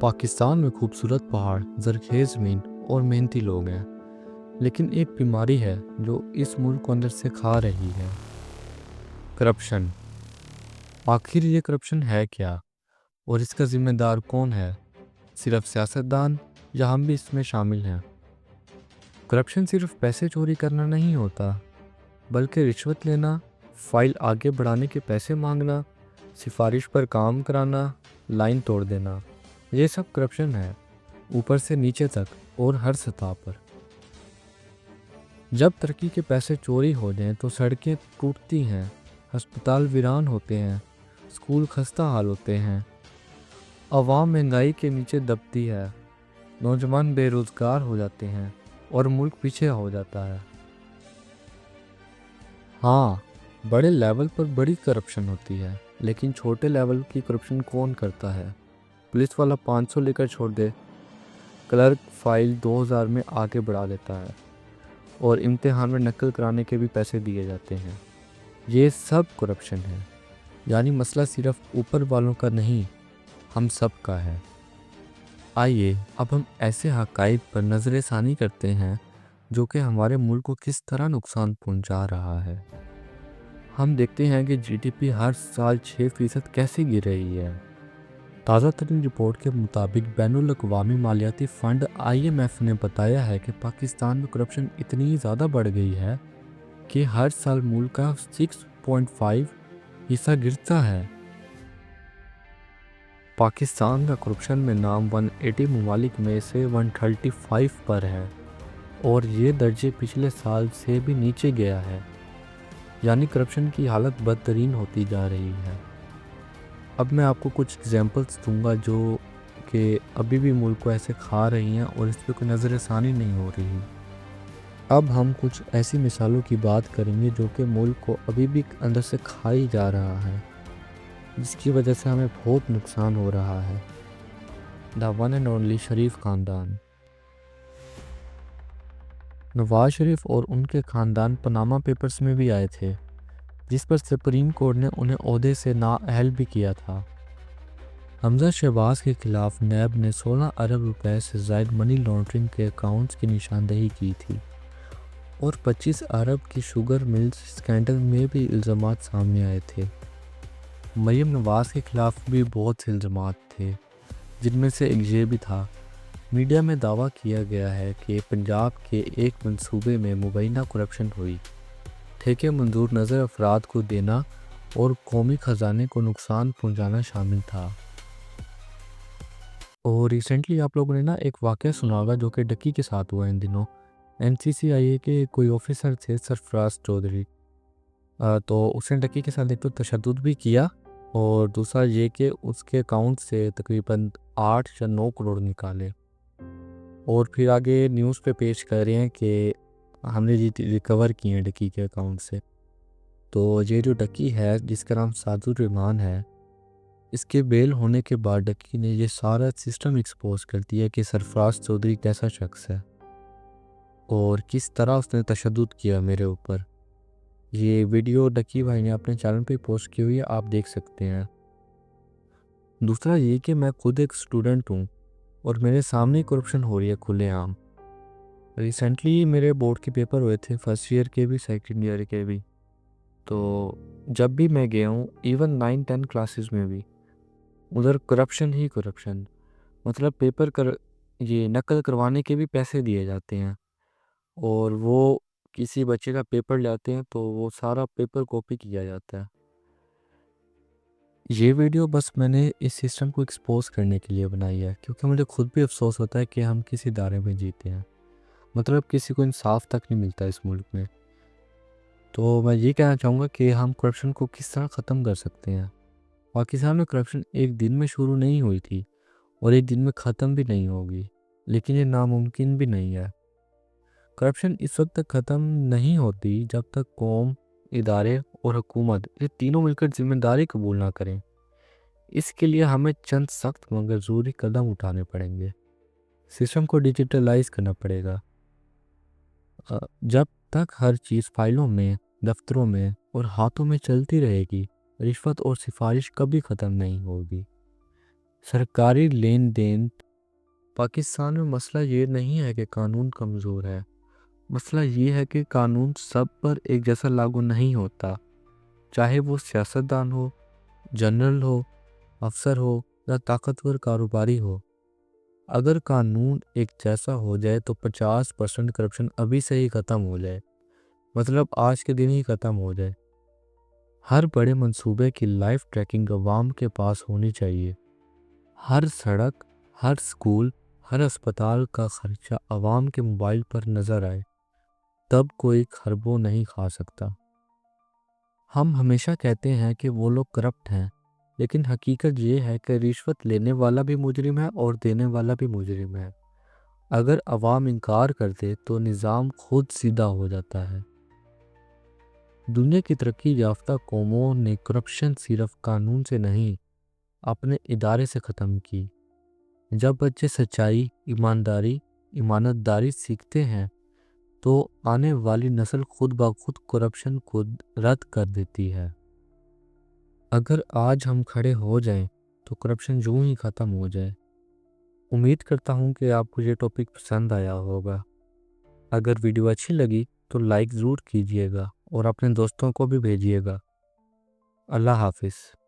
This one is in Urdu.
پاکستان میں خوبصورت پہاڑ، زرخیز زمین اور محنتی لوگ ہیں، لیکن ایک بیماری ہے جو اس ملک کو اندر سے کھا رہی ہے: کرپشن۔ آخر یہ کرپشن ہے کیا، اور اس کا ذمہ دار کون ہے؟ صرف سیاستدان یا ہم بھی اس میں شامل ہیں؟ کرپشن صرف پیسے چوری کرنا نہیں ہوتا، بلکہ رشوت لینا، فائل آگے بڑھانے کے پیسے مانگنا، سفارش پر کام کرانا، لائن توڑ دینا، یہ سب کرپشن ہے، اوپر سے نیچے تک اور ہر سطح پر۔ جب ترقی کے پیسے چوری ہو جائیں تو سڑکیں ٹوٹتی ہیں، ہسپتال ویران ہوتے ہیں، اسکول خستہ حال ہوتے ہیں، عوام مہنگائی کے نیچے دبتی ہے، نوجوان بے روزگار ہو جاتے ہیں اور ملک پیچھے ہو جاتا ہے۔ ہاں، بڑے لیول پر بڑی کرپشن ہوتی ہے، لیکن چھوٹے لیول کی کرپشن کون کرتا ہے؟ پولیس والا 500 لے کر چھوڑ دے، کلرک فائل 2000 میں آگے بڑھا دیتا ہے، اور امتحان میں نقل کرانے کے بھی پیسے دیے جاتے ہیں۔ یہ سب کرپشن ہے، یعنی مسئلہ صرف اوپر والوں کا نہیں، ہم سب کا ہے۔ آئیے اب ہم ایسے حقائق پر نظر ثانی کرتے ہیں جو کہ ہمارے ملک کو کس طرح نقصان پہنچا رہا ہے۔ ہم دیکھتے ہیں کہ جی ڈی پی ہر سال 6% کیسے گر رہی ہے۔ تازہ ترین رپورٹ کے مطابق بین الاقوامی مالیاتی فنڈ IMF نے بتایا ہے کہ پاکستان میں کرپشن اتنی زیادہ بڑھ گئی ہے کہ ہر سال ملک کا 6.5% گرتا ہے۔ پاکستان کا کرپشن میں نام 180 ممالک میں سے 135 پر ہے، اور یہ درجے پچھلے سال سے بھی نیچے گیا ہے، یعنی کرپشن کی حالت بدترین ہوتی جا رہی ہے۔ اب میں آپ کو کچھ ایگزامپلس دوں گا جو کہ ابھی بھی ملک کو ایسے کھا رہی ہیں اور اس پہ کوئی نظر ثانی نہیں ہو رہی۔ اب ہم کچھ ایسی مثالوں کی بات کریں گے جو کہ ملک کو ابھی بھی اندر سے کھائی جا رہا ہے، جس کی وجہ سے ہمیں بہت نقصان ہو رہا ہے۔ دا ون اینڈ اونلی شریف خاندان۔ نواز شریف اور ان کے خاندان پاناما پیپرز میں بھی آئے تھے، جس پر سپریم کورٹ نے انہیں عہدے سے نااہل بھی کیا تھا۔ حمزہ شہباز کے خلاف نیب نے 16 ارب روپے سے زائد منی لانڈرنگ کے اکاؤنٹس کی نشاندہی کی تھی، اور 25 ارب کی شوگر ملز سکینڈل میں بھی الزامات سامنے آئے تھے۔ مریم نواز کے خلاف بھی بہت سے الزامات تھے، جن میں سے ایک یہ بھی تھا۔ میڈیا میں دعویٰ کیا گیا ہے کہ پنجاب کے ایک منصوبے میں مبینہ کرپشن ہوئی، ٹھیکے منظور نظر افراد کو دینا اور قومی خزانے کو نقصان پہنچانا شامل تھا۔ اور ریسنٹلی آپ لوگوں نے ایک واقعہ سنا ہوگا جو کہ ڈکی کے ساتھ ہوا ان دنوں۔ NCCIA کے کوئی آفیسر تھے، سرفراز چودھری، تو اس نے ڈکی کے ساتھ ایک تو تشدد بھی کیا، اور دوسرا یہ کہ اس کے اکاؤنٹ سے تقریباً 8 یا 9 کروڑ نکالے، اور پھر آگے نیوز پہ پیش کر رہے ہیں کہ ہم نے ریکور کیے ہیں ڈکی کے اکاؤنٹ سے۔ تو یہ جو ڈکی ہے جس کا نام ساجد الرحمان ہے، اس کے بیل ہونے کے بعد ڈکی نے یہ سارا سسٹم ایکسپوز کر دیا کہ سرفراز چودھری کیسا شخص ہے اور کس طرح اس نے تشدد کیا میرے اوپر۔ یہ ویڈیو ڈکی بھائی نے اپنے چینل پہ پوسٹ کی ہوئی ہے، آپ دیکھ سکتے ہیں۔ دوسرا یہ کہ میں خود ایک اسٹوڈنٹ ہوں اور میرے سامنے کرپشن ہو رہی ہے کھلے عام۔ ریسنٹلی میرے بورڈ کے پیپر ہوئے تھے، فرسٹ ایئر کے بھی سیکنڈ ایئر کے بھی، تو جب بھی میں گیا ہوں ایون 9-10 کلاسز میں بھی ادھر کرپشن ہی کرپشن، مطلب یہ نقل کروانے کے بھی پیسے دیے جاتے ہیں، اور وہ کسی بچے کا پیپر لاتے ہیں تو وہ سارا پیپر کاپی کیا جاتا ہے۔ یہ ویڈیو بس میں نے اس سسٹم کو ایکسپوز کرنے کے لیے بنائی ہے، کیونکہ مجھے خود بھی افسوس ہوتا ہے کہ ہم کس ادارے میں جیتے ہیں، مطلب کسی کو انصاف تک نہیں ملتا اس ملک میں۔ تو میں یہ کہنا چاہوں گا کہ ہم کرپشن کو کس طرح ختم کر سکتے ہیں۔ پاکستان میں کرپشن ایک دن میں شروع نہیں ہوئی تھی اور ایک دن میں ختم بھی نہیں ہوگی، لیکن یہ ناممکن بھی نہیں ہے۔ کرپشن اس وقت تک ختم نہیں ہوتی جب تک قوم، ادارے اور حکومت یہ تینوں مل کر ذمہ داری قبول نہ کریں۔ اس کے لیے ہمیں چند سخت مگر ضروری قدم اٹھانے پڑیں گے۔ سسٹم کو ڈیجیٹلائز کرنا پڑے گا۔ جب تک ہر چیز فائلوں میں، دفتروں میں اور ہاتھوں میں چلتی رہے گی، رشوت اور سفارش کبھی ختم نہیں ہوگی۔ سرکاری لین دین۔ پاکستان میں مسئلہ یہ نہیں ہے کہ قانون کمزور ہے، مسئلہ یہ ہے کہ قانون سب پر ایک جیسا لاگو نہیں ہوتا، چاہے وہ سیاستدان ہو، جنرل ہو، افسر ہو یا طاقتور کاروباری ہو۔ اگر قانون ایک جیسا ہو جائے تو 50% کرپشن ابھی سے ہی ختم ہو جائے، مطلب آج کے دن ہی ختم ہو جائے۔ ہر بڑے منصوبے کی لائف ٹریکنگ عوام کے پاس ہونی چاہیے۔ ہر سڑک، ہر سکول، ہر اسپتال کا خرچہ عوام کے موبائل پر نظر آئے، تب کوئی خربو نہیں کھا سکتا۔ ہم ہمیشہ کہتے ہیں کہ وہ لوگ کرپٹ ہیں، لیکن حقیقت یہ ہے کہ رشوت لینے والا بھی مجرم ہے اور دینے والا بھی مجرم ہے۔ اگر عوام انکار کر دے تو نظام خود سیدھا ہو جاتا ہے۔ دنیا کی ترقی یافتہ قوموں نے کرپشن صرف قانون سے نہیں، اپنے ادارے سے ختم کی۔ جب بچے سچائی، ایمانداری، امانت داری سیکھتے ہیں تو آنے والی نسل خود بخود کرپشن کو رد کر دیتی ہے۔ اگر آج ہم کھڑے ہو جائیں تو کرپشن یوں ہی ختم ہو جائے۔ امید کرتا ہوں کہ آپ کو یہ ٹاپک پسند آیا ہوگا۔ اگر ویڈیو اچھی لگی تو لائک ضرور کیجیے گا اور اپنے دوستوں کو بھی بھیجیے گا۔ اللہ حافظ۔